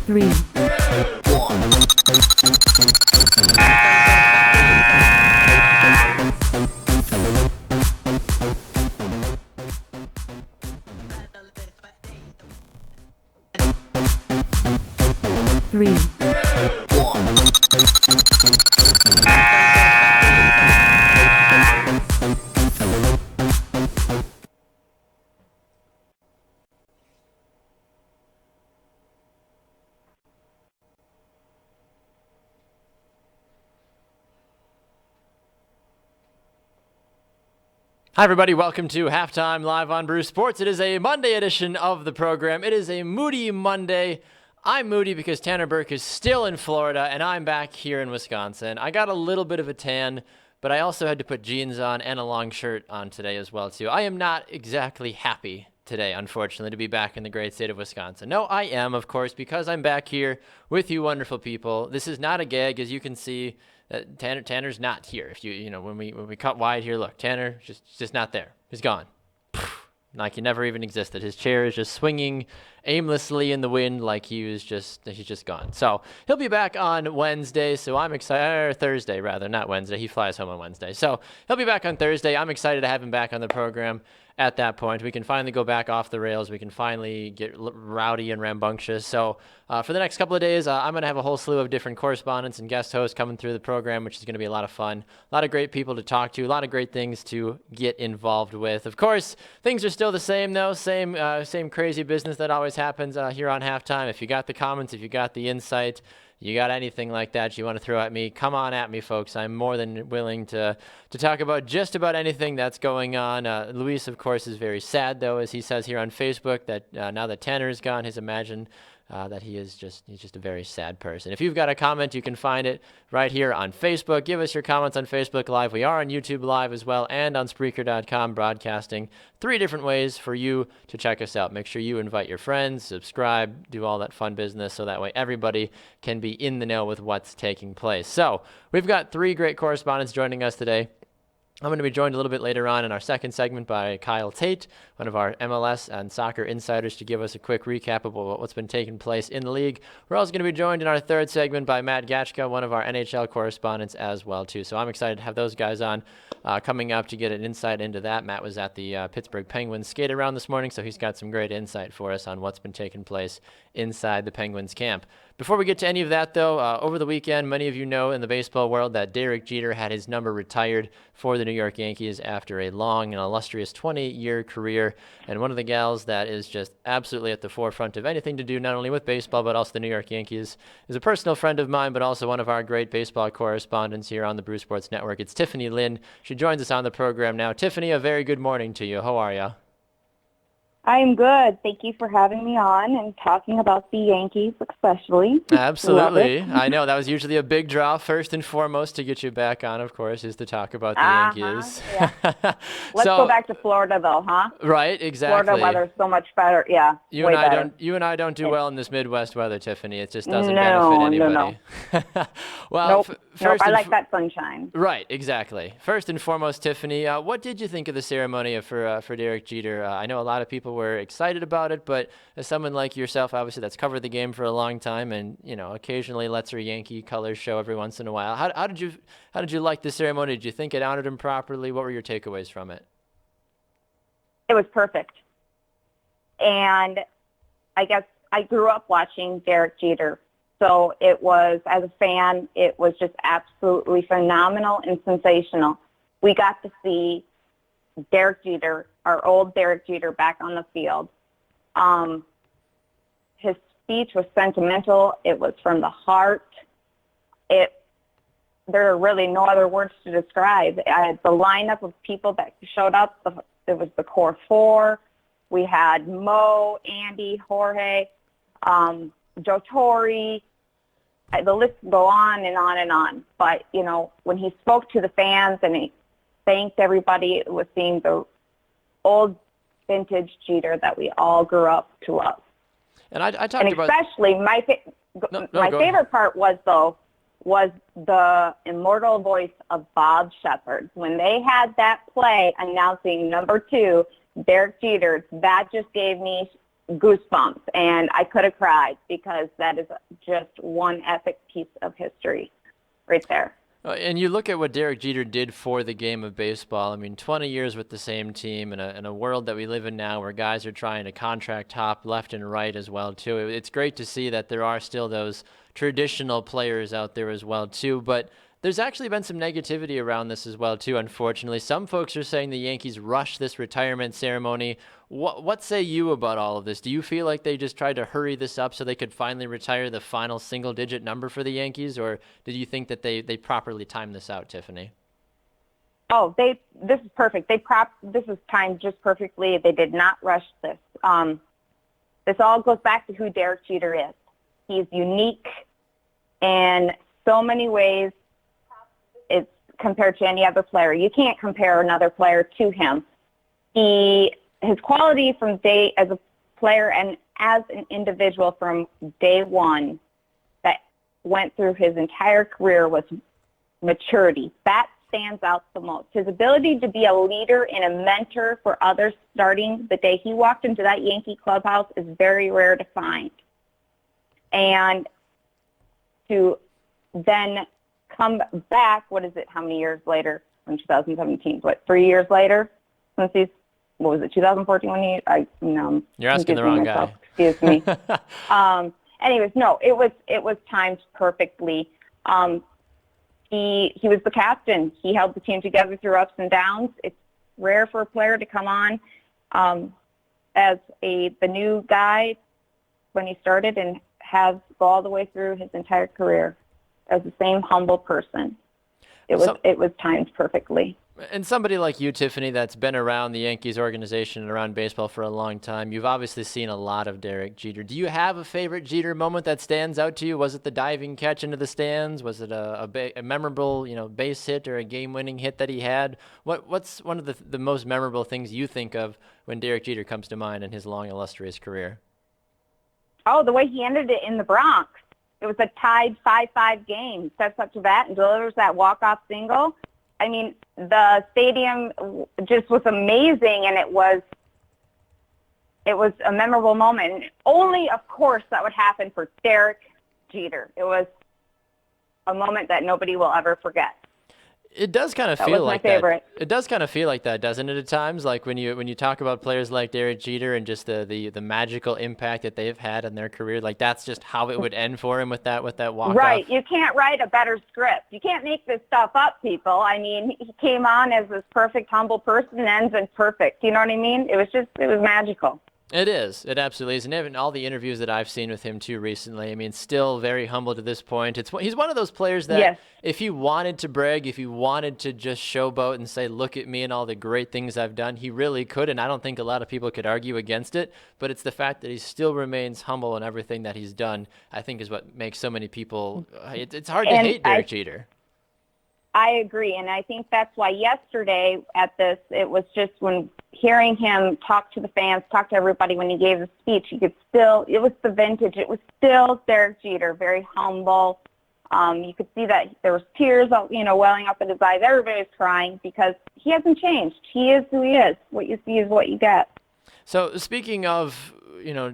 3, 3, Hi, everybody. Welcome to Halftime Live on Brew Sports. It is a Monday edition of the program. It is a moody Monday. I'm moody because Tanner Burke is still in Florida, and I'm back here in Wisconsin. I got a little bit of a tan, but I also had to put jeans on and a long shirt on today as well, too. I am not exactly happy today, unfortunately, to be back in the great state of Wisconsin. No, I am, of course, because I'm back here with you wonderful people. This is not a gag, as you can see. Tanner's not here. If when we cut wide here, look, Tanner just not there. He's gone. Like he never even existed. His chair is just swinging aimlessly in the wind like he's just gone. So he'll be back on Wednesday. So I'm excited, or Thursday rather, not Wednesday. He flies home on Wednesday. So he'll be back on Thursday. I'm excited to have him back on the program. At that point, we can finally go back off the rails. We can finally get rowdy and rambunctious. So for the next couple of days, I'm going to have a whole slew of different correspondents and guest hosts coming through the program, which is going to be a lot of fun. A lot of great people to talk to, a lot of great things to get involved with. Of course, things are still the same, though. Same crazy business that always happens here on Halftime. If you got the comments, if you got the insight, you got anything like that you want to throw at me, come on at me, folks. I'm more than willing to talk about just about anything that's going on. Luis, of course, is very sad, though, as he says here on Facebook, that now that Tanner is gone, he's imagined that he's just a very sad person. If you've got a comment, you can find it right here on Facebook. Give us your comments on Facebook Live. We are on YouTube Live as well and on Spreaker.com broadcasting. 3 different ways for you to check us out. Make sure you invite your friends, subscribe, do all that fun business so that way everybody can be in the know with what's taking place. So we've got 3 great correspondents joining us today. I'm going to be joined a little bit later on in our second segment by Kyle Tate, one of our MLS and soccer insiders, to give us a quick recap of what's been taking place in the league. We're also going to be joined in our third segment by Matt Gachka, one of our NHL correspondents as well, too. So I'm excited to have those guys on coming up to get an insight into that. Matt was at the Pittsburgh Penguins skate around this morning, so he's got some great insight for us on what's been taking place inside the Penguins camp. Before we get to any of that, though, over the weekend, many of you know in the baseball world that Derek Jeter had his number retired for the New York Yankees after a long and illustrious 20-year career. And one of the gals that is just absolutely at the forefront of anything to do not only with baseball but also the New York Yankees is a personal friend of mine, but also one of our great baseball correspondents here on the Brew Sports Network. It's Tiffany Lynn. She joins us on the program now. Tiffany, a very good morning to you. How are you? I'm good. Thank you for having me on and talking about the Yankees especially. Absolutely. I know that was usually a big draw. First and foremost to get you back on, of course, is to talk about the Yankees. Yeah. Let's go back to Florida, though, huh? Right, exactly. Florida weather's so much better. Yeah, You and I don't do well in this Midwest weather, Tiffany. It just doesn't benefit anybody. No. Well, nope. I like that sunshine. Right, exactly. First and foremost, Tiffany, what did you think of the ceremony for Derek Jeter? I know a lot of people were excited about it, but as someone like yourself, obviously, that's covered the game for a long time, and occasionally lets her Yankee colors show every once in a while. How did you like the ceremony? Did you think it honored him properly? What were your takeaways from it? It was perfect, and I guess I grew up watching Derek Jeter, so it was, as a fan, it was just absolutely phenomenal and sensational. We got to see Derek Jeter, our old Derek Jeter, back on the field. His speech was sentimental. It was from the heart. There are really no other words to describe. The lineup of people that showed up, it was the core 4. We had Mo, Andy, Jorge, Joe Torre. The list would go on and on and on. But, when he spoke to the fans and he thanked everybody, it was seeing the old vintage Jeter that we all grew up to love. And I talked and about... especially my favorite part was the immortal voice of Bob Shepard. When they had that play announcing number 2, Derek Jeter, that just gave me goosebumps, and I could have cried because that is just one epic piece of history right there. And you look at what Derek Jeter did for the game of baseball. I mean, 20 years with the same team in a world that we live in now where guys are trying to contract hop left and right as well, too. It's great to see that there are still those traditional players out there as well, too. But there's actually been some negativity around this as well, too, unfortunately. Some folks are saying the Yankees rushed this retirement ceremony. What say you about all of this? Do you feel like they just tried to hurry this up so they could finally retire the final single-digit number for the Yankees, or did you think that they properly timed this out, Tiffany? Oh, this is perfect. This is timed just perfectly. They did not rush this. This all goes back to who Derek Jeter is. He's unique in so many ways. It's compared to any other player. You can't compare another player to him. His quality from day as a player and as an individual from day one that went through his entire career was maturity. That stands out the most. His ability to be a leader and a mentor for others starting the day he walked into that Yankee clubhouse is very rare to find. And to then come back, how many years later? In 2017, 3 years later? Since he's, 2014 when You're asking the wrong guy. Excuse me. Anyways, no, it was timed perfectly. He was the captain. He held the team together through ups and downs. It's rare for a player to come on as the new guy when he started and go all the way through his entire career as the same humble person. It was timed perfectly. And somebody like you, Tiffany, that's been around the Yankees organization and around baseball for a long time, you've obviously seen a lot of Derek Jeter. Do you have a favorite Jeter moment that stands out to you? Was it the diving catch into the stands? Was it a memorable, base hit or a game-winning hit that he had? What's one of the most memorable things you think of when Derek Jeter comes to mind in his long, illustrious career? Oh, the way he ended it in the Bronx. It was a tied 5-5 game. Sets up to bat and delivers that walk-off single. I mean, the stadium just was amazing, and it was a memorable moment. Only, of course, that would happen for Derek Jeter. It was a moment that nobody will ever forget. It does kind of feel like that. It does kind of feel like that, doesn't it? At times, like when you talk about players like Derek Jeter and just the magical impact that they've had in their career, like that's just how it would end for him with that walk-off. Right. You can't write a better script. You can't make this stuff up, people. I mean, he came on as this perfect, humble person and ends in perfect. You know what I mean? It was magical. It is. It absolutely is. And even all the interviews that I've seen with him, too, recently, I mean, still very humble to this point. He's one of those players that yes. If he wanted to brag, if he wanted to just showboat and say, look at me and all the great things I've done, he really could. And I don't think a lot of people could argue against it. But it's the fact that he still remains humble in everything that he's done, I think, is what makes so many people it's hard to hate Derek Jeter. I agree, and I think that's why yesterday at this, it was just when hearing him talk to the fans, talk to everybody when he gave the speech, it was the vintage. It was still Derek Jeter, very humble. You could see that there was tears, welling up in his eyes. Everybody was crying because he hasn't changed. He is who he is. What you see is what you get. So speaking of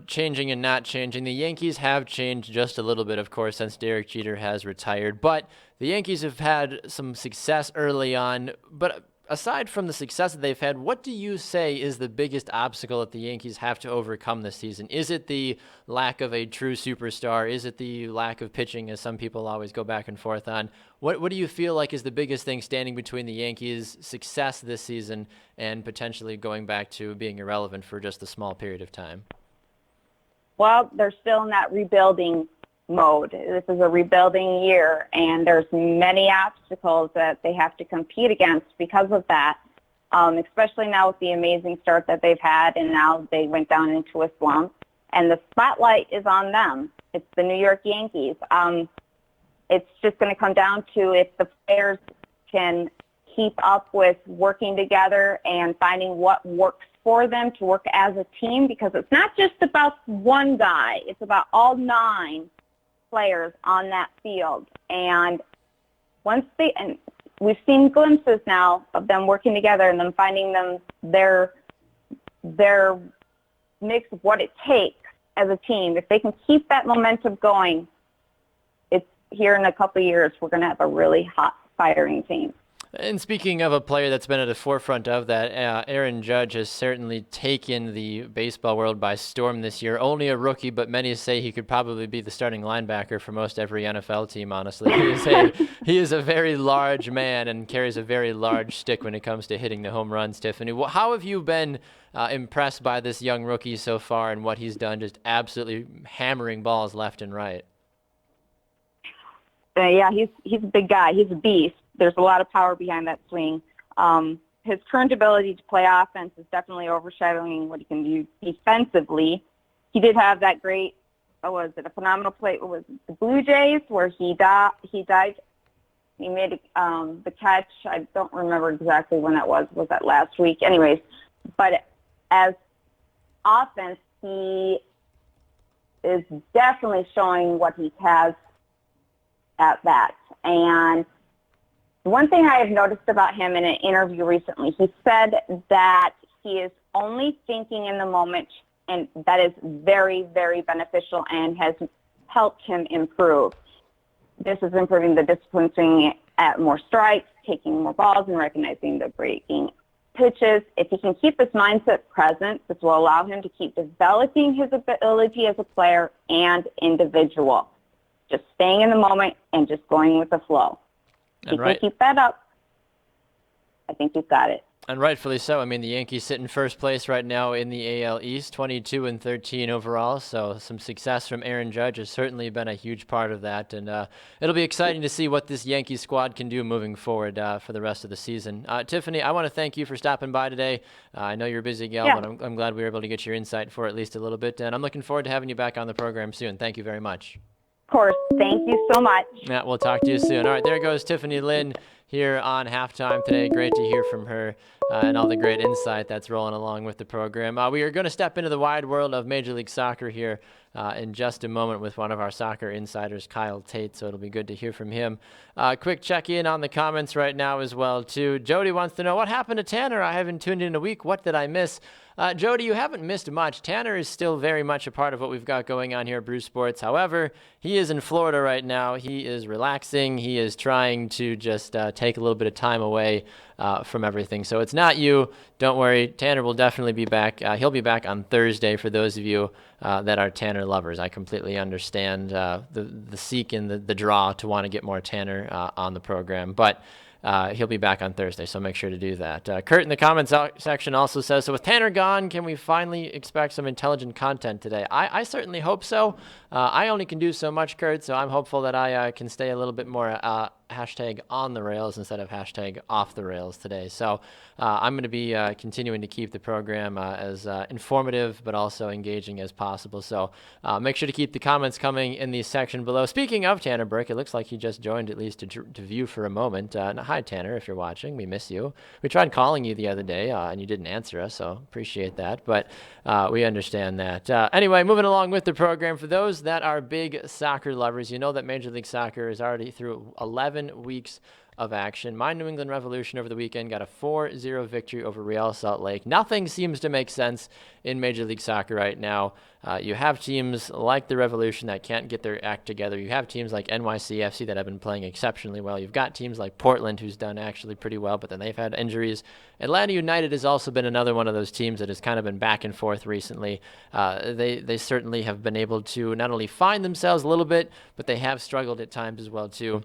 changing and not changing. The Yankees have changed just a little bit, of course, since Derek Jeter has retired. But the Yankees have had some success early on. But aside from the success that they've had, what do you say is the biggest obstacle that the Yankees have to overcome this season? Is it the lack of a true superstar? Is it the lack of pitching, as some people always go back and forth on? What do you feel like is the biggest thing standing between the Yankees' success this season and potentially going back to being irrelevant for just a small period of time? Well, they're still in that rebuilding mode. This is a rebuilding year, and there's many obstacles that they have to compete against because of that, especially now with the amazing start that they've had, and now they went down into a slump, and the spotlight is on them. It's the New York Yankees. It's just going to come down to if the players can keep up with working together and finding what works for them to work as a team, because it's not just about one guy. It's about all 9 players on that field. And and we've seen glimpses now of them working together and them finding their mix of what it takes as a team. If they can keep that momentum going, it's here in a couple of years, we're going to have a really hot, firing team. And speaking of a player that's been at the forefront of that, Aaron Judge has certainly taken the baseball world by storm this year. Only a rookie, but many say he could probably be the starting linebacker for most every NFL team, honestly. He is a very large man and carries a very large stick when it comes to hitting the home runs, Tiffany. How have you been impressed by this young rookie so far and what he's done, just absolutely hammering balls left and right? Yeah, he's a big guy. He's a beast. There's a lot of power behind that swing. His current ability to play offense is definitely overshadowing what he can do defensively. He did have that great, a phenomenal play? It was the Blue Jays where he dived. He made the catch. I don't remember exactly when that was. Was that last week? Anyways, but as offense, he is definitely showing what he has at that. And one thing I have noticed about him in an interview recently, he said that he is only thinking in the moment, and that is very, very beneficial and has helped him improve. This is improving the discipline, swinging at more strikes, taking more balls, and recognizing the breaking pitches. If he can keep his mindset present, this will allow him to keep developing his ability as a player and individual. Just staying in the moment and just going with the flow. If you can keep that up, I think you've got it. And rightfully so. I mean, the Yankees sit in first place right now in the AL East, 22-13 overall. So some success from Aaron Judge has certainly been a huge part of that. And it'll be exciting to see what this Yankee squad can do moving forward for the rest of the season. Tiffany, I want to thank you for stopping by today. I know you're a busy gal, but I'm glad we were able to get your insight for at least a little bit. And I'm looking forward to having you back on the program soon. Thank you very much. Of course. Thank you so much. Yeah, we'll talk to you soon. All right, there goes Tiffany Lynn here on Halftime today. Great to hear from her and all the great insight that's rolling along with the program. We are going to step into the wide world of Major League Soccer here in just a moment with one of our soccer insiders, Kyle Tate, so it'll be good to hear from him. Quick check-in on the comments right now as well, too. Jody wants to know, what happened to Tanner? I haven't tuned in a week. What did I miss? Jody, you haven't missed much. Tanner is still very much a part of what we've got going on here at Brew Sports. However, he is in Florida right now. He is relaxing. He is trying to just take a little bit of time away from everything. So it's not you. Don't worry. Tanner will definitely be back. He'll be back on Thursday for those of you that are Tanner lovers. I completely understand the seek and the draw to want to get more Tanner on the program. But he'll be back on Thursday, so make sure to do that. Kurt in the comments section also says, so with Tanner gone, can we finally expect some intelligent content today? I certainly hope so. I only can do so much, Kurt, so I'm hopeful that I can stay a little bit more hashtag on the rails instead of hashtag off the rails today. So I'm going to be continuing to keep the program as informative but also engaging as possible. So make sure to keep the comments coming in the section below. Speaking of Tanner Burke, it looks like he just joined at least to view for a moment. Hi, Tanner, if you're watching. We miss you. We tried calling you the other day and you didn't answer us, so appreciate that. But we understand that. Anyway, moving along with the program, for those that are big soccer lovers, you know that Major League Soccer is already through 11 weeks of action. My New England Revolution over the weekend got a 4-0 victory over Real Salt Lake. Nothing seems to make sense in Major League Soccer right now. You have teams like the Revolution that can't get their act together. You have teams like NYCFC that have been playing exceptionally well. You've got teams like Portland who's done actually pretty well, but then they've had injuries. Atlanta United has also been another one of those teams that has kind of been back and forth recently. They certainly have been able to not only find themselves a little bit, but they have struggled at times as well too,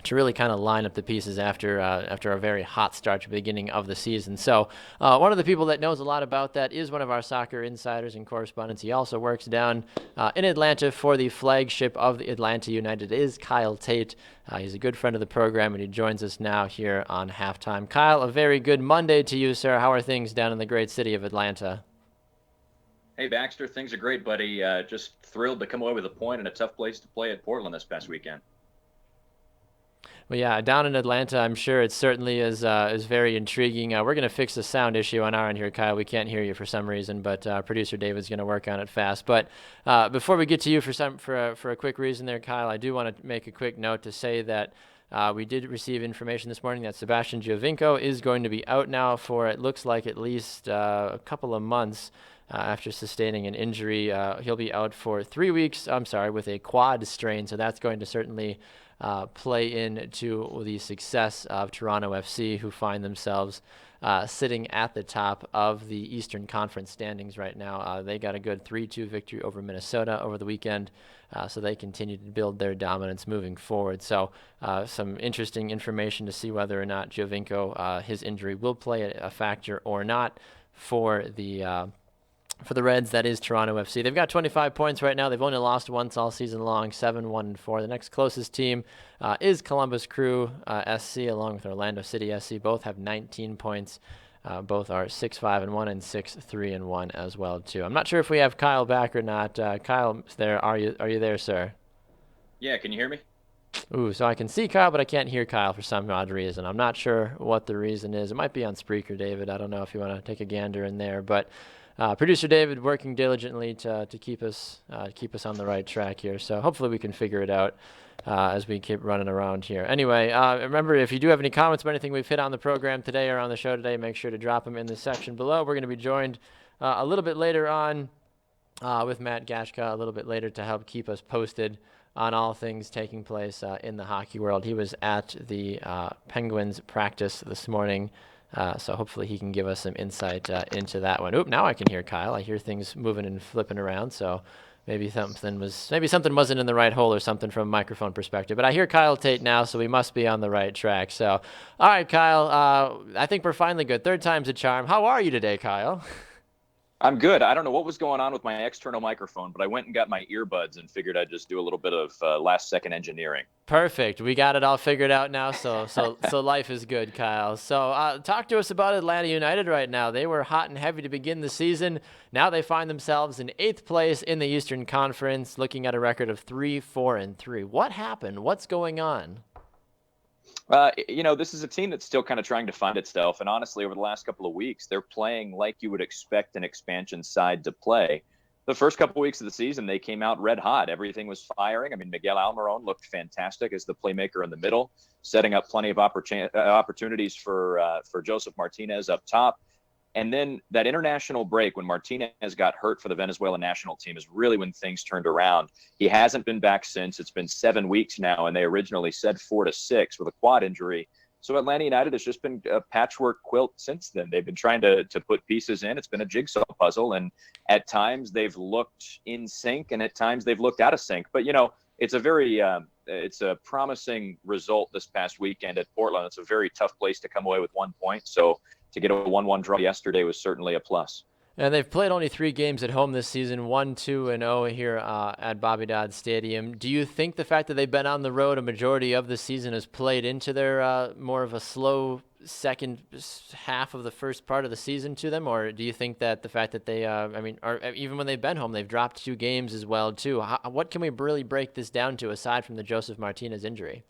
to really kind of line up the pieces after a very hot start to the beginning of the season. So one of the people that knows a lot about that is one of our soccer insiders and correspondents. He also works down in Atlanta for the flagship of the Atlanta United, is Kyle Tate. He's a good friend of the program, and he joins us now here on Halftime. Kyle, a very good Monday to you, sir. How are things down in the great city of Atlanta? Hey, Baxter. Things are great, buddy. Just thrilled to come away with a point and a tough place to play at Portland this past weekend. Well, yeah, down in Atlanta, I'm sure it certainly is very intriguing. We're going to fix the sound issue on our end here, Kyle. We can't hear you for some reason, but producer David's going to work on it fast. But before we get to you for a quick reason there, Kyle, I do want to make a quick note to say that we did receive information this morning that Sebastian Giovinco is going to be out now for, it looks like, at least a couple of months. after sustaining an injury. He'll be out for 3 weeks, with a quad strain, so that's going to certainly play into the success of Toronto FC, who find themselves sitting at the top of the Eastern Conference standings right now. They got a good 3-2 victory over Minnesota over the weekend, so they continue to build their dominance moving forward. So some interesting information to see whether or not Giovinco, his injury will play a factor or not for the Reds. That is Toronto FC. They've got 25 points right now. They've only lost once all season long, 7-1-4. The next closest team is Columbus Crew SC, along with Orlando City SC. Both have 19 points. Both are 6-5-1 and 6-3-1 as well too. I'm not sure if we have Kyle back or not. Kyle, are you there, sir? Yeah, can you hear me? Ooh, so I can see Kyle, but I can't hear Kyle for some odd reason. I'm not sure what the reason is. It might be on Spreaker, David. I don't know if you want to take a gander in there, but producer David working diligently to keep us on the right track here. So hopefully we can figure it out as we keep running around here. Anyway, remember, if you do have any comments about anything we've hit on the program today or on the show today, make sure to drop them in the section below. We're going to be joined a little bit later on with Matt Gashka a little bit later to help keep us posted on all things taking place in the hockey world. He was at the Penguins practice this morning, so hopefully he can give us some insight into that one. Oop, now I can hear Kyle. I hear things moving and flipping around, so maybe something wasn't in the right hole or something from a microphone perspective. But I hear Kyle Tate now, so we must be on the right track. So, all right, Kyle, I think we're finally good. Third time's a charm. How are you today, Kyle? I'm good. I don't know what was going on with my external microphone, but I went and got my earbuds and figured I'd just do a little bit of last-second engineering. Perfect. We got it all figured out now, so life is good, Kyle. So talk to us about Atlanta United right now. They were hot and heavy to begin the season. Now they find themselves in 8th place in the Eastern Conference, looking at a record of 3-4-3. What happened? What's going on? This is a team that's still kind of trying to find itself. And honestly, over the last couple of weeks, they're playing like you would expect an expansion side to play. The first couple of weeks of the season, they came out red hot. Everything was firing. I mean, Miguel Almiron looked fantastic as the playmaker in the middle, setting up plenty of opportunities for Joseph Martinez up top. And then that international break when Martinez got hurt for the Venezuelan national team is really when things turned around. He hasn't been back since. It's been 7 weeks now, and they originally said 4 to 6 with a quad injury. So Atlanta United has just been a patchwork quilt since then. They've been trying to put pieces in. It's been a jigsaw puzzle, and at times they've looked in sync, and at times they've looked out of sync. But, it's a promising result this past weekend at Portland. It's a very tough place to come away with 1 point. So to get a 1-1 draw yesterday was certainly a plus. And they've played only 3 games at home this season, 1-2-0 here at Bobby Dodd Stadium. Do you think the fact that they've been on the road a majority of the season has played into their more of a slow second half of the first part of the season to them? Or do you think that the fact that they, even when they've been home, they've dropped 2 games as well too? What can we really break this down to aside from the Joseph Martinez injury?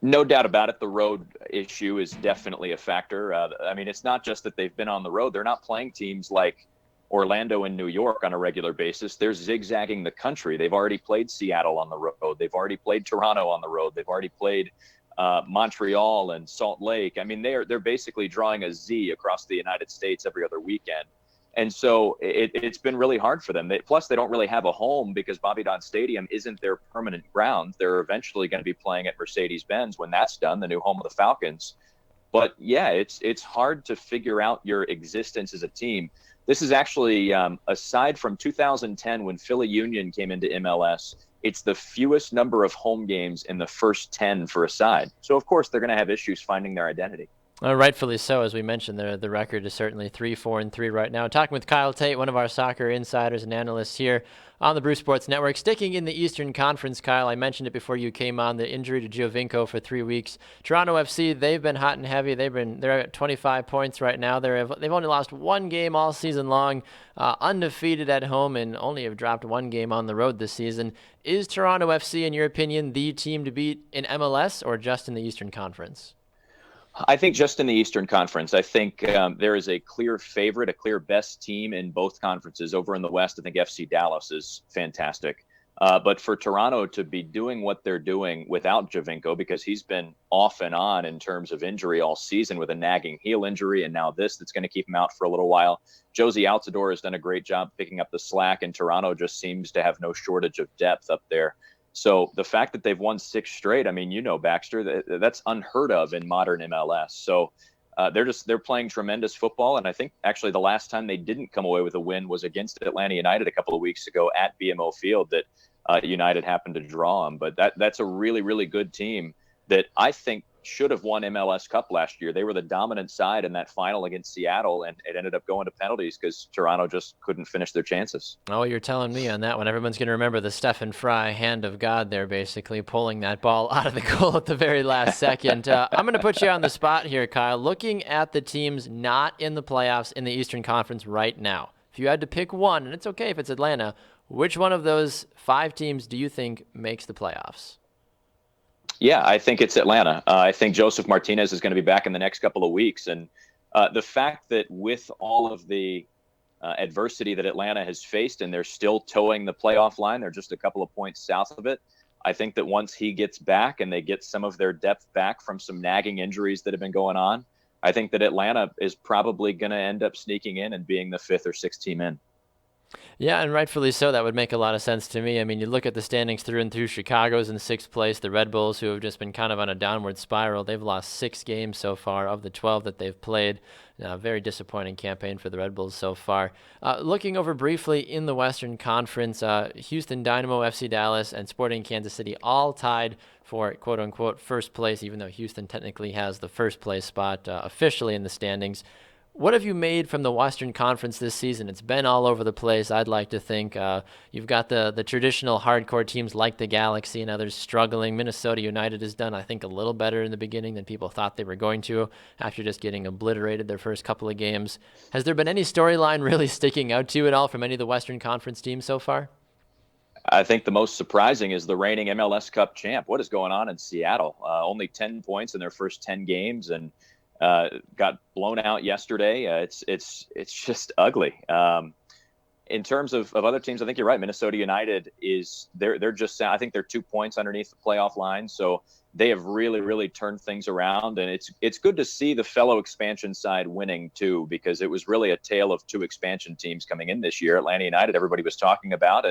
No doubt about it. The road issue is definitely a factor. It's not just that they've been on the road. They're not playing teams like Orlando and New York on a regular basis. They're zigzagging the country. They've already played Seattle on the road. They've already played Toronto on the road. They've already played Montreal and Salt Lake. I mean, they're basically drawing a Z across the United States every other weekend. And so it's been really hard for them. Plus, they don't really have a home because Bobby Dodd Stadium isn't their permanent ground. They're eventually going to be playing at Mercedes-Benz when that's done, the new home of the Falcons. But, yeah, it's hard to figure out your existence as a team. This is actually, aside from 2010 when Philly Union came into MLS, it's the fewest number of home games in the first 10 for a side. So, of course, they're going to have issues finding their identity. Rightfully so. As we mentioned, the record is certainly 3-4-3 right now. Talking with Kyle Tate, one of our soccer insiders and analysts here on the Brew Sports Network. Sticking in the Eastern Conference, Kyle, I mentioned it before you came on, the injury to Giovinco for 3 weeks. Toronto FC, they've been hot and heavy. They're at 25 points right now. They've only lost 1 game all season long, undefeated at home, and only have dropped 1 game on the road this season. Is Toronto FC, in your opinion, the team to beat in MLS or just in the Eastern Conference? I think just in the Eastern Conference. I think there is a clear favorite, a clear best team in both conferences. Over in the West, I think FC Dallas is fantastic. But for Toronto to be doing what they're doing without Javinko, because he's been off and on in terms of injury all season with a nagging heel injury, and now that's going to keep him out for a little while. Josie Altidore has done a great job picking up the slack, and Toronto just seems to have no shortage of depth up there. So the fact that they've won 6 straight, I mean, Baxter, that's unheard of in modern MLS. So they're playing tremendous football, and I think actually the last time they didn't come away with a win was against Atlanta United a couple of weeks ago at BMO Field that United happened to draw them. But that's a really, really good team that I think should have won MLS Cup last year. They were the dominant side in that final against Seattle, and it ended up going to penalties because Toronto just couldn't finish their chances. Oh, you're telling me on that one. Everyone's going to remember the Stephen Fry hand of God there, basically pulling that ball out of the goal at the very last second. I'm going to put you on the spot here, Kyle. Looking at the teams not in the playoffs in the Eastern Conference right now, if you had to pick one, and it's okay if it's Atlanta, which one of those 5 teams do you think makes the playoffs? Yeah, I think it's Atlanta. I think Joseph Martinez is going to be back in the next couple of weeks. And the fact that with all of the adversity that Atlanta has faced and they're still towing the playoff line, they're just a couple of points south of it. I think that once he gets back and they get some of their depth back from some nagging injuries that have been going on, I think that Atlanta is probably going to end up sneaking in and being the 5th or 6th team in. Yeah, and rightfully so. That would make a lot of sense to me. I mean, you look at the standings through and through. Chicago's in 6th place. The Red Bulls, who have just been kind of on a downward spiral, they've lost 6 games so far of the 12 that they've played. Very disappointing campaign for the Red Bulls so far. Looking over briefly in the Western Conference, Houston Dynamo, FC Dallas, and Sporting Kansas City all tied for quote-unquote first place, even though Houston technically has the first place spot officially in the standings. What have you made from the Western Conference this season? It's been all over the place, I'd like to think. You've got the traditional hardcore teams like the Galaxy and others struggling. Minnesota United has done, I think, a little better in the beginning than people thought they were going to after just getting obliterated their first couple of games. Has there been any storyline really sticking out to you at all from any of the Western Conference teams so far? I think the most surprising is the reigning MLS Cup champ. What is going on in Seattle? Only 10 points in their first 10 games and got blown out yesterday. It's just ugly. In terms of other teams, I think you're right. Minnesota United they're just, I think they're 2 points underneath the playoff line. So they have really, really turned things around, and it's good to see the fellow expansion side winning too, because it was really a tale of 2 expansion teams coming in this year. Atlanta United, everybody was talking about,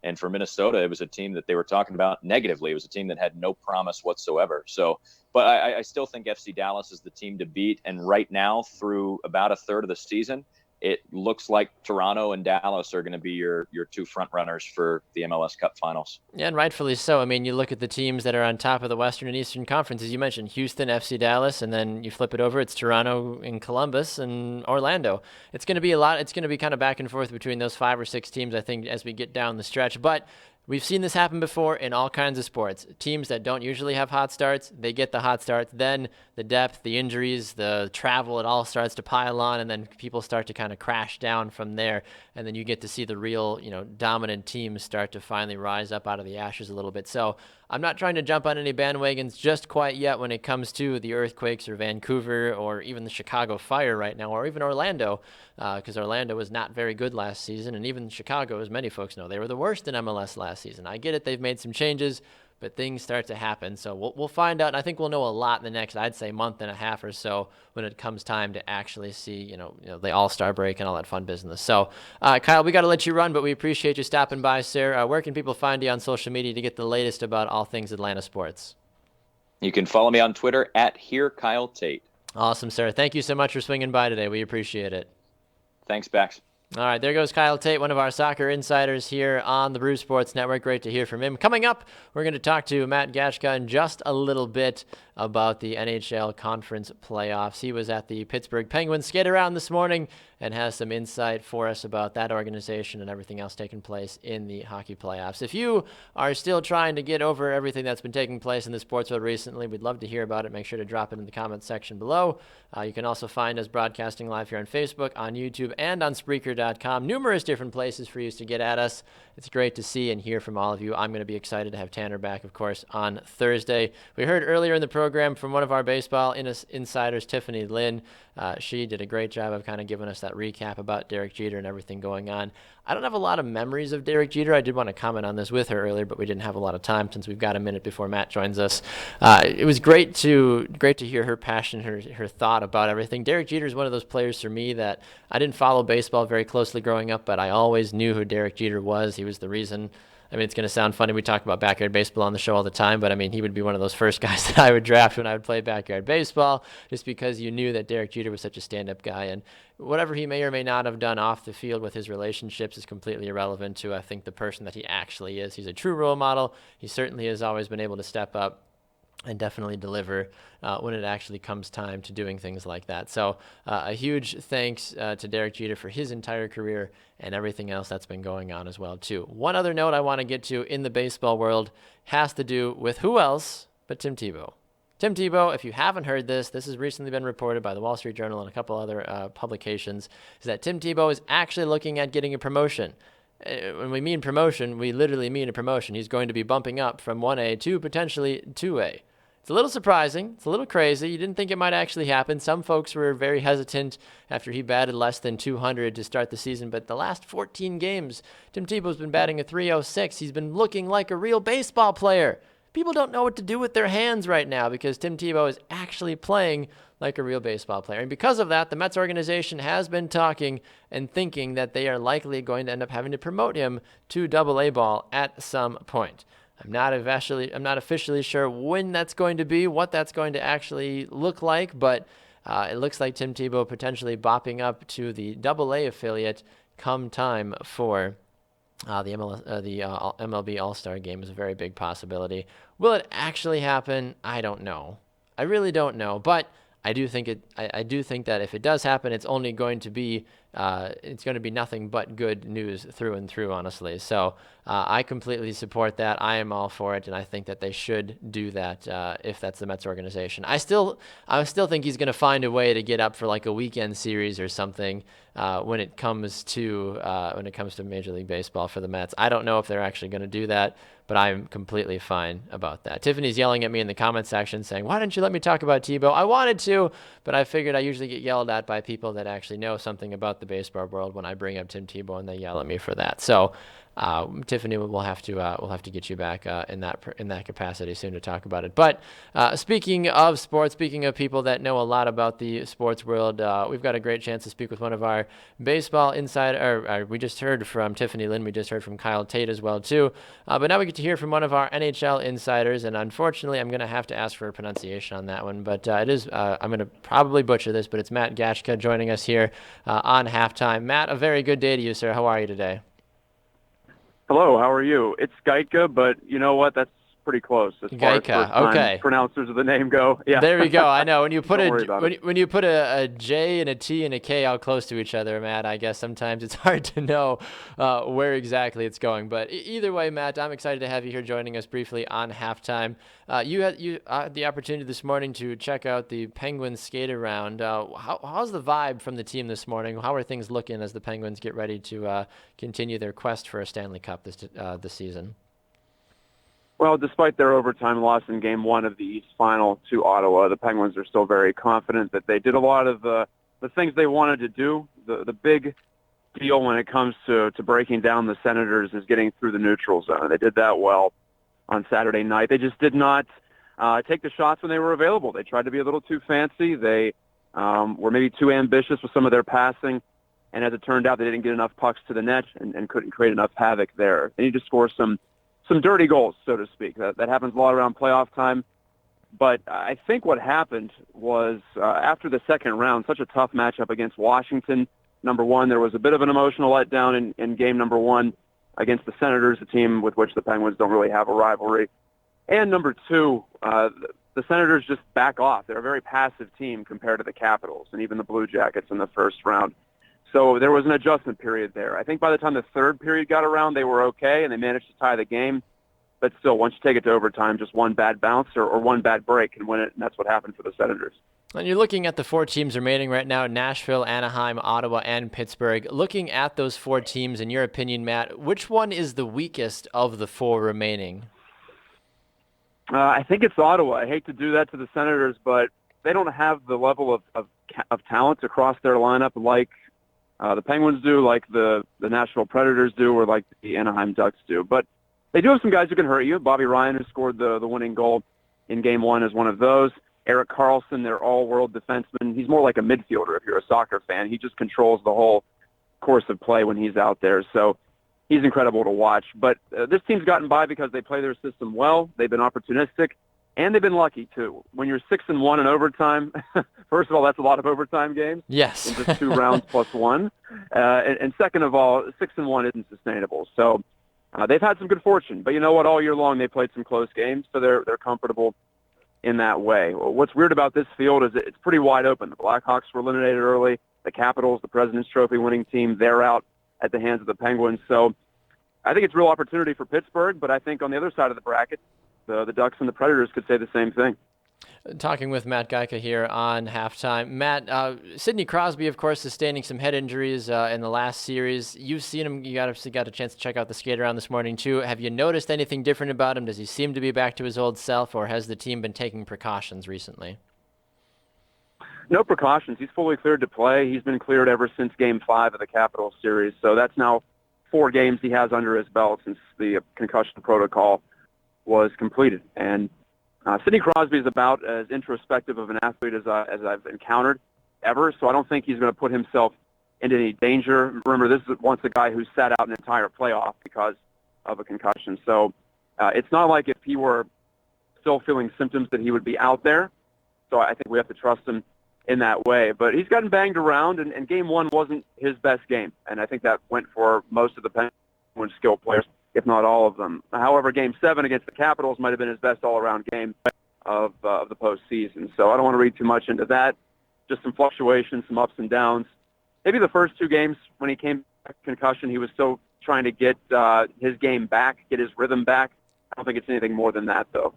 and for Minnesota, it was a team that they were talking about negatively. It was a team that had no promise whatsoever. So, but I still think FC Dallas is the team to beat. And right now, through about a third of the season, it looks like Toronto and Dallas are going to be your 2 front runners for the MLS Cup Finals. Yeah, and rightfully so. I mean, you look at the teams that are on top of the Western and Eastern Conference, as you mentioned, Houston, FC Dallas, and then you flip it over, it's Toronto and Columbus and Orlando. It's going to be a lot. It's going to be kind of back and forth between those 5 or 6 teams, I think, as we get down the stretch. But we've seen this happen before in all kinds of sports. Teams that don't usually have hot starts, they get the hot starts. Then the depth, the injuries, the travel, it all starts to pile on, and then people start to kind of crash down from there. And then you get to see the real, dominant teams start to finally rise up out of the ashes a little bit. So I'm not trying to jump on any bandwagons just quite yet when it comes to the Earthquakes or Vancouver or even the Chicago Fire right now, or even Orlando, because Orlando was not very good last season. And even Chicago, as many folks know, they were the worst in MLS last season. I get it. They've made some changes, but things start to happen. So we'll find out. And I think we'll know a lot in the next, I'd say, month and a half or so when it comes time to actually see, the All-Star break and all that fun business. So, Kyle, we got to let you run, but we appreciate you stopping by, sir. Where can people find you on social media to get the latest about all things Atlanta sports? You can follow me on Twitter at @HereKyleTate. Awesome, sir. Thank you so much for swinging by today. We appreciate it. Thanks, Bax. All right, there goes Kyle Tate, one of our soccer insiders here on the Brew Sports Network. Great to hear from him. Coming up, we're going to talk to Matt Gashka in just a little bit about the NHL Conference Playoffs. He was at the Pittsburgh Penguins skate around this morning and has some insight for us about that organization and everything else taking place in the hockey playoffs. If you are still trying to get over everything that's been taking place in the sports world recently, we'd love to hear about it. Make sure to drop it in the comments section below. You can also find us broadcasting live here on Facebook, on YouTube, and on Spreaker.com. Numerous different places for you to get at us. It's great to see and hear from all of you. I'm going to be excited to have Tanner back, of course, on Thursday. We heard earlier in the program from one of our baseball insiders, Tiffany Lynn, She did a great job of kind of giving us that recap about Derek Jeter and everything going on. I don't have a lot of memories of Derek Jeter. I did want to comment on this with her earlier, but we didn't have a lot of time since we've got a minute before Matt joins us. It was great to hear her passion, her thought about everything. Derek Jeter is one of those players for me that I didn't follow baseball very closely growing up, but I always knew who Derek Jeter was. He was the reason. I mean, it's going to sound funny. We talk about backyard baseball on the show all the time, but I mean, he would be one of those first guys that I would draft when I would play backyard baseball, just because you knew that Derek Jeter was such a stand-up guy. And whatever he may or may not have done off the field with his relationships is completely irrelevant to, I think, the person that he actually is. He's a true role model. He certainly has always been able to step up and definitely deliver when it actually comes time to doing things like that. So a huge thanks to Derek Jeter for his entire career and everything else that's been going on as well, too. One other note I want to get to in the baseball world has to do with who else but Tim Tebow. Tim Tebow, if you haven't heard this has recently been reported by the Wall Street Journal and a couple other publications, is that Tim Tebow is actually looking at getting a promotion. When we mean promotion, we literally mean a promotion. He's going to be bumping up from 1A to potentially 2A. It's a little surprising. It's a little crazy. You didn't think it might actually happen. Some folks were very hesitant after he batted less than 200 to start the season. But the last 14 games, Tim Tebow's been batting a 306. He's been looking like a real baseball player. People don't know what to do with their hands right now because Tim Tebow is actually playing like a real baseball player. And because of that, the Mets organization has been talking and thinking that they are likely going to end up having to promote him to AA ball at some point. I'm not officially sure when that's going to be, what that's going to actually look like, but it looks like Tim Tebow potentially bopping up to the AA affiliate come time for the MLB All-Star Game is a very big possibility. Will it actually happen? I don't know. I really don't know, but I do think that if it does happen, it's only going to be nothing but good news through and through, honestly. So I completely support that. I am all for it, and I think that they should do that if that's the Mets organization. I still think he's going to find a way to get up for like a weekend series or something when it comes to Major League Baseball for the Mets. I don't know if they're actually going to do that, but I'm completely fine about that. Tiffany's yelling at me in the comment section saying, "Why didn't you let me talk about Tebow?" I wanted to, but I figured I usually get yelled at by people that actually know something about the baseball world when I bring up Tim Tebow, and they yell at me for that. So Tiffany, we'll have to get you back in that capacity soon to talk about it. But speaking of sports, speaking of people that know a lot about the sports world, we've got a great chance to speak with one of our baseball insider. We just heard from Tiffany Lynn. We just heard from Kyle Tate as well too. But now we get to hear from one of our NHL insiders, and unfortunately, I'm going to have to ask for a pronunciation on that one. But it is I'm going to probably butcher this, but it's Matt Gashka joining us here on Halftime. Matt, a very good day to you, sir. How are you today? Hello, how are you? It's Geitka, but you know what? That's pretty close as far as first-time okay. pronouncers of the name go. Yeah. There we go. I know when you put when you put a J and a T and a K out close to each other, Matt, I guess sometimes it's hard to know where exactly it's going. But either way, Matt, I'm excited to have you here joining us briefly on Halftime. You had the opportunity this morning to check out the Penguins skate around. How's the vibe from the team this morning? How are things looking as the Penguins get ready to continue their quest for a Stanley Cup this season? Well, despite their overtime loss in Game 1 of the East Final to Ottawa, the Penguins are still very confident that they did a lot of the things they wanted to do. The big deal when it comes to breaking down the Senators is getting through the neutral zone. They did that well on Saturday night. They just did not take the shots when they were available. They tried to be a little too fancy. They were maybe too ambitious with some of their passing, and as it turned out, they didn't get enough pucks to the net and couldn't create enough havoc there. They need to score some dirty goals, so to speak. That happens a lot around playoff time. But I think what happened was after the second round, such a tough matchup against Washington, number one, there was a bit of an emotional letdown in game number one against the Senators, a team with which the Penguins don't really have a rivalry. And number two, the Senators just back off. They're a very passive team compared to the Capitals and even the Blue Jackets in the first round. So there was an adjustment period there. I think by the time the third period got around, they were okay, and they managed to tie the game. But still, once you take it to overtime, just one bad bounce or one bad break can win it, and that's what happened for the Senators. And you're looking at the four teams remaining right now, Nashville, Anaheim, Ottawa, and Pittsburgh. Looking at those four teams, in your opinion, Matt, which one is the weakest of the four remaining? I think it's Ottawa. I hate to do that to the Senators, but they don't have the level of of talent across their lineup, like the Penguins do, like the Nashville Predators do, or like the Anaheim Ducks do. But they do have some guys who can hurt you. Bobby Ryan, who scored the winning goal in Game 1, is one of those. Erik Karlsson, their all-world defenseman. He's more like a midfielder if you're a soccer fan. He just controls the whole course of play when he's out there. So he's incredible to watch. But this team's gotten by because they play their system well. They've been opportunistic, and they've been lucky, too. When you're 6-1 in overtime, first of all, that's a lot of overtime games. Yes. In just 2 rounds plus 1. And second of all, 6-1 isn't sustainable. So they've had some good fortune. But you know what? All year long, they played some close games, so they're comfortable in that way. Well, what's weird about this field is it's pretty wide open. The Blackhawks were eliminated early. The Capitals, the President's Trophy winning team, they're out at the hands of the Penguins. So I think it's a real opportunity for Pittsburgh, but I think on the other side of the bracket, the Ducks and the Predators could say the same thing. Talking with Matt Geika here on Halftime. Matt, Sidney Crosby, of course, sustaining some head injuries in the last series. You've seen him. You got a chance to check out the skate around this morning, too. Have you noticed anything different about him? Does he seem to be back to his old self, or has the team been taking precautions recently? No precautions. He's fully cleared to play. He's been cleared ever since Game 5 of the Capitals series. So that's now 4 games he has under his belt since the concussion protocol was completed. And Sidney Crosby is about as introspective of an athlete as I've encountered ever, so I don't think he's going to put himself into any danger. Remember, this is once a guy who sat out an entire playoff because of a concussion. So it's not like if he were still feeling symptoms that he would be out there. So I think we have to trust him in that way. But he's gotten banged around, and Game 1 wasn't his best game, and I think that went for most of the Penguins skilled players, if not all of them. However, Game 7 against the Capitals might have been his best all-around game of the postseason. So I don't want to read too much into that. Just some fluctuations, some ups and downs. Maybe the first 2 games when he came back from concussion, he was still trying to get his game back, get his rhythm back. I don't think it's anything more than that, though.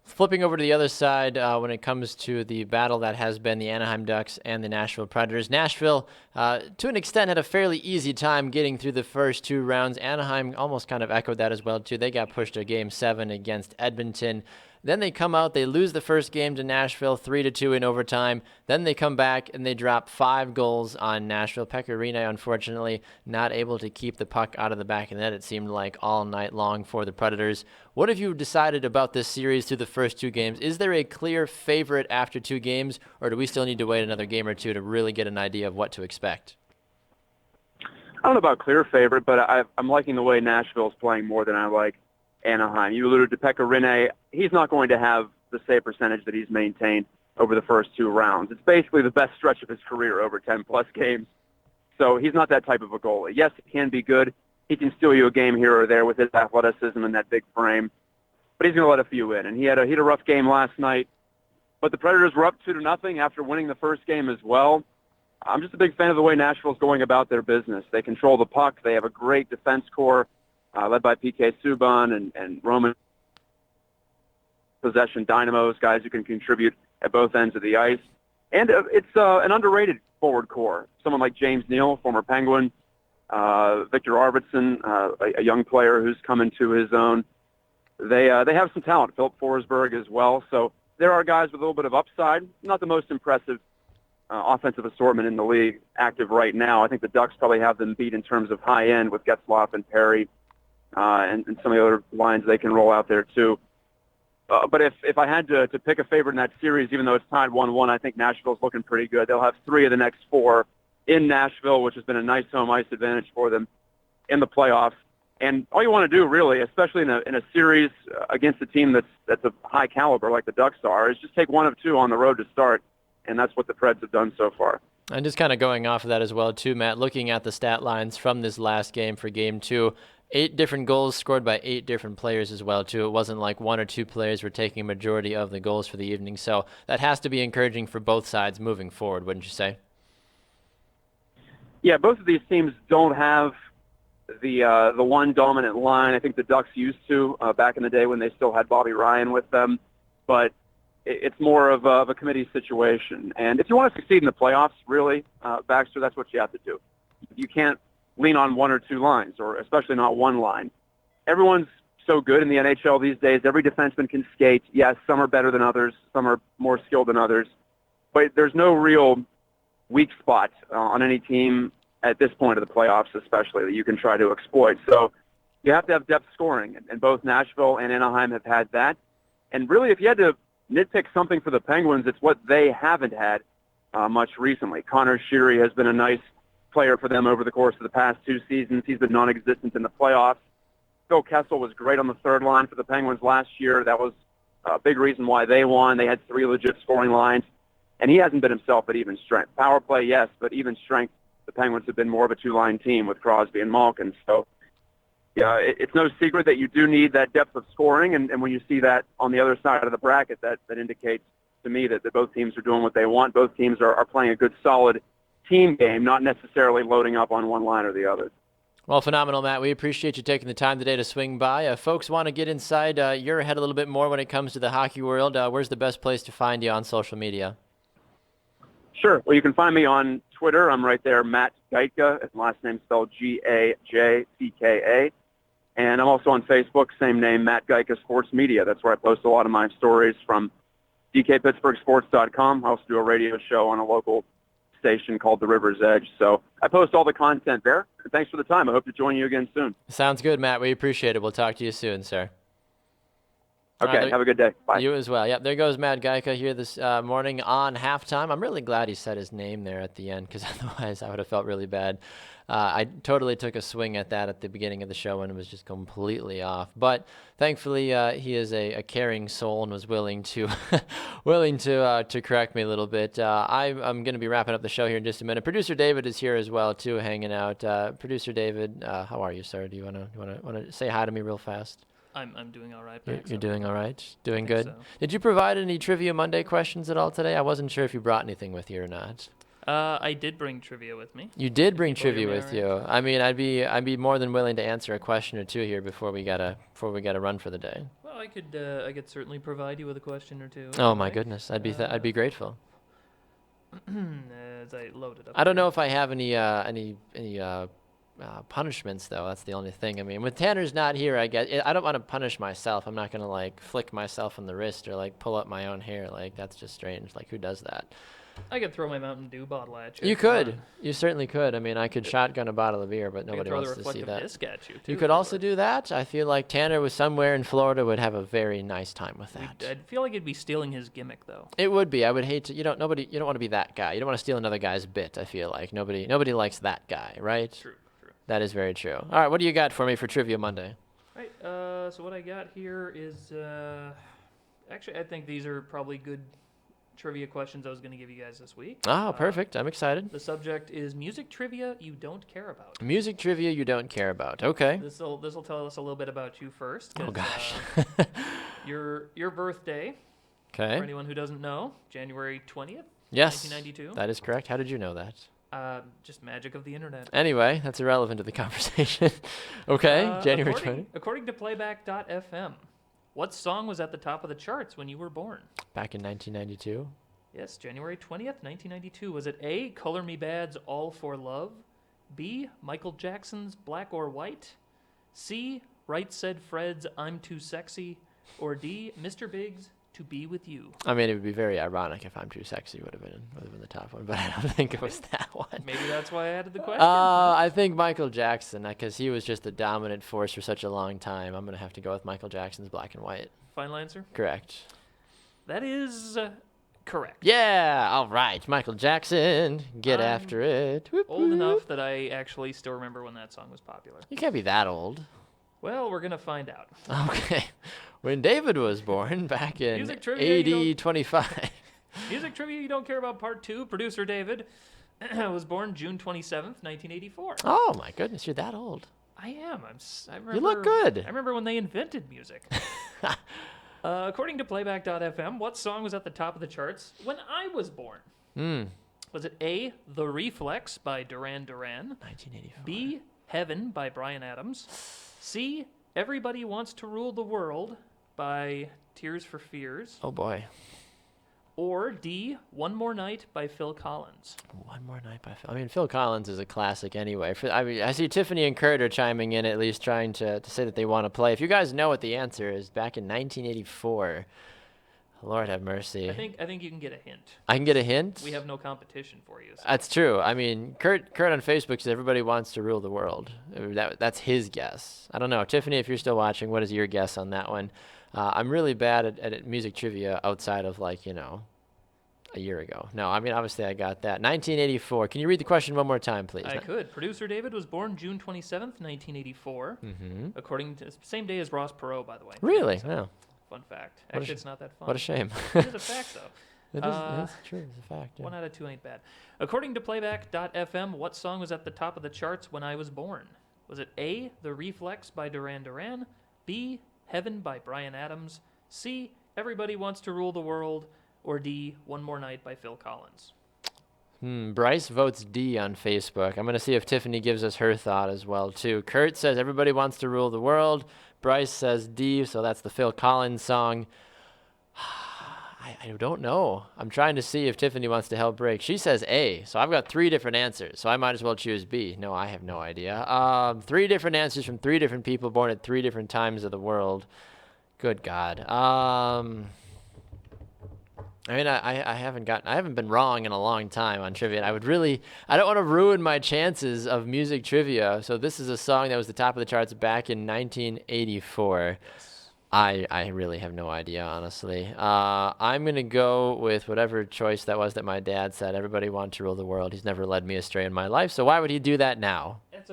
Flipping over to the other side, when it comes to the battle that has been the Anaheim Ducks and the Nashville Predators, Nashville, to an extent, had a fairly easy time getting through the first 2 rounds. Anaheim almost kind of echoed that as well, too. They got pushed to Game 7 against Edmonton. Then they come out, they lose the first game to Nashville, 3-2 in overtime. Then they come back and they drop 5 goals on Nashville. Pekka Rinne, unfortunately, not able to keep the puck out of the back of the net, it seemed like, all night long for the Predators. What have you decided about this series through the first 2 games? Is there a clear favorite after 2 games, or do we still need to wait another game or 2 to really get an idea of what to expect? I don't know about clear favorite, but I'm liking the way Nashville's playing more than I like Anaheim. You alluded to Pekka Rinne. He's not going to have the save percentage that he's maintained over the first 2 rounds. It's basically the best stretch of his career over 10-plus games. So he's not that type of a goalie. Yes, he can be good. He can steal you a game here or there with his athleticism and that big frame. But he's going to let a few in. And he had a rough game last night. But the Predators were up 2-0 after winning the first game as well. I'm just a big fan of the way Nashville's going about their business. They control the puck. They have a great defense core led by P.K. Subban and Roman possession dynamos, guys who can contribute at both ends of the ice. And it's an underrated forward core. Someone like James Neal, former Penguin, Victor Arvidsson, a young player who's come into his own. They have some talent, Philip Forsberg as well. So there are guys with a little bit of upside. Not the most impressive offensive assortment in the league active right now. I think the Ducks probably have them beat in terms of high end with Getzlaf and Perry and some of the other lines they can roll out there too. But if I had to pick a favorite in that series, even though it's tied 1-1, I think Nashville's looking pretty good. They'll have 3 of the next 4 in Nashville, which has been a nice home ice advantage for them in the playoffs. And all you want to do, really, especially in a series against a team that's of high caliber like the Ducks are, is just take 1 of 2 on the road to start, and that's what the Preds have done so far. And just kind of going off of that as well, too, Matt, looking at the stat lines from this last game for Game 2, 8 different goals scored by 8 different players as well, too. It wasn't like 1 or 2 players were taking a majority of the goals for the evening. So that has to be encouraging for both sides moving forward, wouldn't you say? Yeah, both of these teams don't have the one dominant line. I think the Ducks used to back in the day when they still had Bobby Ryan with them. But it's more of a committee situation. And if you want to succeed in the playoffs, really, Baxter, that's what you have to do. You can't lean on 1 or 2 lines, or especially not one line. Everyone's so good in the NHL these days. Every defenseman can skate. Yes, some are better than others. Some are more skilled than others. but there's no real weak spot on any team at this point of the playoffs, especially, that you can try to exploit. So you have to have depth scoring, and both Nashville and Anaheim have had that. And really, if you had to nitpick something for the Penguins, it's what they haven't had much recently. Connor Sheary has been a nice player for them over the course of the past 2 seasons. He's been non-existent in the playoffs. Phil Kessel was great on the third line for the Penguins last year. That was a big reason why they won. They had 3 legit scoring lines, and he hasn't been himself at even strength. Power play, yes, but even strength, the Penguins have been more of a 2-line team with Crosby and Malkin. So, yeah, it's no secret that you do need that depth of scoring, and when you see that on the other side of the bracket, that indicates to me that both teams are doing what they want. Both teams are playing a good, solid team game, not necessarily loading up on one line or the other. Well, phenomenal, Matt. We appreciate you taking the time today to swing by. Folks want to get inside your head a little bit more when it comes to the hockey world. Where's the best place to find you on social media? Sure. Well, you can find me on Twitter. I'm right there, Matt Gajtka. Last name spelled Gajtka. And I'm also on Facebook, same name, Matt Gajtka Sports Media. That's where I post a lot of my stories from DKPittsburghSports.com. I also do a radio show on a local station called The River's Edge. So I post all the content there. Thanks for the time. I hope to join you again soon. Sounds good, Matt. We appreciate it. We'll talk to you soon, sir. Okay, have a good day. Bye. You as well. Yep, there goes Matt Gajtka here this morning on halftime. I'm really glad he said his name there at the end, because otherwise I would have felt really bad. I totally took a swing at that at the beginning of the show and it was just completely off. But thankfully, he is a caring soul and was willing to to correct me a little bit. I'm going to be wrapping up the show here in just a minute. Producer David is here as well too, hanging out. Producer David, how are you, sir? Do you want to say hi to me real fast? I'm doing all right. You're doing all right? Doing good? So. Did you provide any Trivia Monday questions at all today? I wasn't sure if you brought anything with you or not. I did bring trivia with me. You did bring trivia with you. I mean, I'd be more than willing to answer a question or two here before we gotta run for the day. Well, I could certainly provide you with a question or two. Oh my goodness, I'd be grateful. As I load it up. I don't know if I have any punishments though. That's the only thing. I mean, with Tanner's not here, I don't want to punish myself. I'm not gonna like flick myself on the wrist or like pull up my own hair. Like that's just strange. Like who does that? I could throw my Mountain Dew bottle at you. You could. You certainly could. I mean, I could shotgun a bottle of beer, but nobody wants to see that. Disc at you, too, you could also do that. I feel like Tanner was somewhere in Florida would have a very nice time with that. I feel like it'd be stealing his gimmick, though. It would be. I would hate to. You don't want to be that guy. You don't want to steal another guy's bit. I feel like nobody likes that guy, right? True. That is very true. All right, what do you got for me for Trivia Monday? All right. So what I got here is actually I think these are probably good trivia questions I was going to give you guys this week. Oh, perfect. I'm excited. The subject is music trivia you don't care about. Music trivia you don't care about. Okay. This will tell us a little bit about you first. Oh gosh. Your birthday. Okay. For anyone who doesn't know, January 20th. Yes. 1992. That is correct. How did you know that? Just magic of the internet. Anyway, that's irrelevant to the conversation. Okay. January 20th. According to Playback.fm. What song was at the top of the charts when you were born? Back in 1992? Yes, January 20th, 1992. Was it A, Color Me Bad's All for Love? B, Michael Jackson's Black or White? C, Right Said Fred's I'm Too Sexy? Or D, Mr. Big's To Be With You? I mean, it would be very ironic if I'm Too Sexy would have been the top one, but I don't think it was that one. Maybe that's why I added the question. I think Michael Jackson, because he was just the dominant force for such a long time. I'm going to have to go with Michael Jackson's Black and White. Final answer? Correct. That is correct. Yeah, all right. Michael Jackson, get after it. Whoop, old enough that I actually still remember when that song was popular. You can't be that old. Well, we're going to find out. Okay. When David was born back in AD 25. Music trivia you don't care about, part 2. Producer David was born June 27th, 1984. Oh, my goodness. You're that old. I am. I remember, you look good. I remember when they invented music. According to Playback.fm, what song was at the top of the charts when I was born? Was it A, The Reflex by Duran Duran? 1984. B, Heaven by Bryan Adams? C, Everybody Wants to Rule the World by Tears for Fears? Oh, boy. Or D, One More Night by Phil Collins? One More Night by Phil. I mean, Phil Collins is a classic anyway. I see Tiffany and Kurt are chiming in, at least trying to say that they want to play. If you guys know what the answer is, back in 1984, a Lord have mercy. I think you can get a hint. I can get a hint? We have no competition for you. So. That's true. I mean, Kurt on Facebook says everybody wants to rule the world. That's his guess. I don't know. Tiffany, if you're still watching, what is your guess on that one? I'm really bad at music trivia outside of, like, a year ago. No, I mean, obviously I got that. 1984. Can you read the question one more time, please? I could. Producer David was born June 27th, 1984. Mm-hmm. According to same day as Ross Perot, by the way. Really? So, Yeah. Fun fact. What a Actually, it's not that fun. What a shame. It is a fact, though. It is true. It's a fact. Yeah. 1 out of 2 ain't bad. According to Playback.fm, what song was at the top of the charts when I was born? Was it A, The Reflex by Duran Duran, B, Heaven by Bryan Adams, C, Everybody Wants to Rule the World, or D, One More Night by Phil Collins? Bryce votes D on Facebook. I'm going to see if Tiffany gives us her thought as well, too. Kurt says Everybody Wants to Rule the World. Bryce says D, so that's the Phil Collins song. I don't know. I'm trying to see if Tiffany wants to help break. She says A, so I've got 3 different answers, so I might as well choose B. No, I have no idea. 3 different answers from 3 different people born at 3 different times of the world. Good God. I mean, I haven't been wrong in a long time on trivia. I don't want to ruin my chances of music trivia. So this is a song that was the top of the charts back in 1984. Yes. I really have no idea, honestly. I'm going to go with whatever choice that was that my dad said. Everybody wants to rule the world. He's never led me astray in my life. So why would he do that now? It's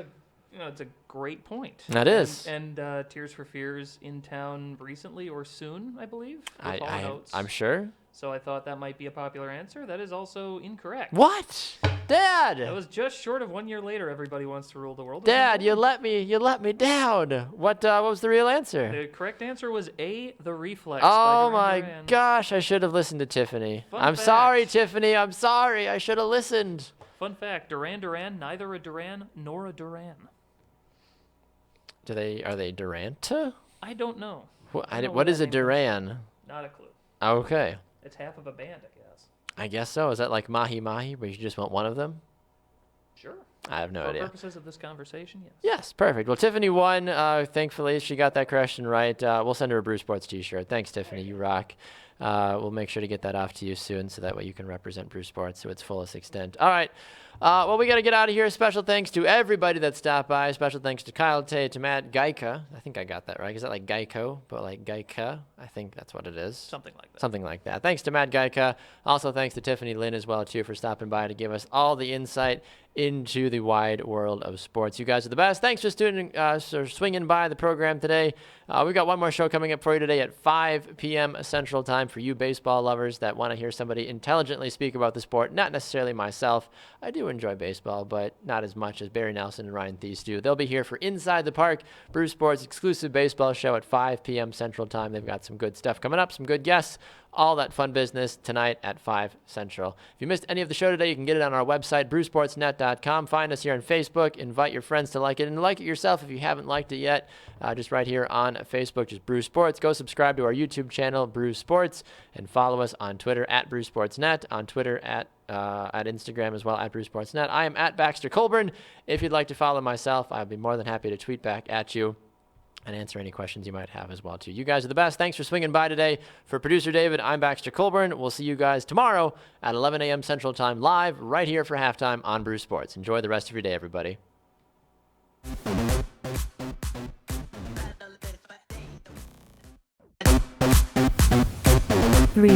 a great point. That is. And Tears for Fears in town recently or soon, I believe. with Hall and Oates. I'm sure. So I thought that might be a popular answer. That is also incorrect. What? Dad! That was just short of 1 year later. Everybody Wants to Rule the World. Dad, you let me down. What was the real answer? The correct answer was A, The Reflex. Oh by Duran my Duran. gosh, I should have listened to Tiffany. Fun I'm fact. sorry, Tiffany. I'm sorry. I should have listened. Fun fact: Duran Duran, neither a Duran nor a Duran. Are they Duranta? I don't know. What is a Duran? Not a clue. Okay. It's half of a band, I guess. I guess so. Is that like Mahi Mahi, where you just want one of them? Sure. I have no For idea. purposes of this conversation, yes. Yes, perfect. Well, Tiffany won. Thankfully, she got that question right. We'll send her a Brew Sports t-shirt. Thanks, Tiffany. You rock. We'll make sure to get that off to you soon so that way you can represent Brew Sports to its fullest extent. All right. Well, we got to get out of here. Special thanks to everybody that stopped by. Special thanks to Kyle Tay, to Matt Geica. I think I got that right. Is that like Geico, but like Geica? I think that's what it is. Something like that. Something like that. Thanks to Matt Geica. Also, thanks to Tiffany Lynn as well, too, for stopping by to give us all the insight into the wide world of sports. You guys are the best. Thanks for swinging by the program today. We've got one more show coming up for you today at 5 p.m. Central Time for you baseball lovers that want to hear somebody intelligently speak about the sport. Not necessarily myself. I do enjoy baseball, but not as much as Barry Nelson and Ryan Thies do. They'll be here for Inside the Park, Brew Sports exclusive baseball show at 5 p.m. Central Time. They've got some good stuff coming up, some good guests, all that fun business tonight at 5 Central. If you missed any of the show today, you can get it on our website, brewsportsnet.com. Find us here on Facebook. Invite your friends to like it, and like it yourself if you haven't liked it yet. Just right here on Facebook, just Brew Sports. Go subscribe to our YouTube channel, Brew Sports, and follow us on Twitter at BrewSportsNet, on Twitter at Instagram as well, at BrewSportsNet. I am at Baxter Colburn. If you'd like to follow myself, I'd be more than happy to tweet back at you and answer any questions you might have as well, too. You guys are the best. Thanks for swinging by today. For producer David, I'm Baxter Colburn. We'll see you guys tomorrow at 11 a.m. Central Time, live right here for halftime on Brew Sports. Enjoy the rest of your day, everybody. 3,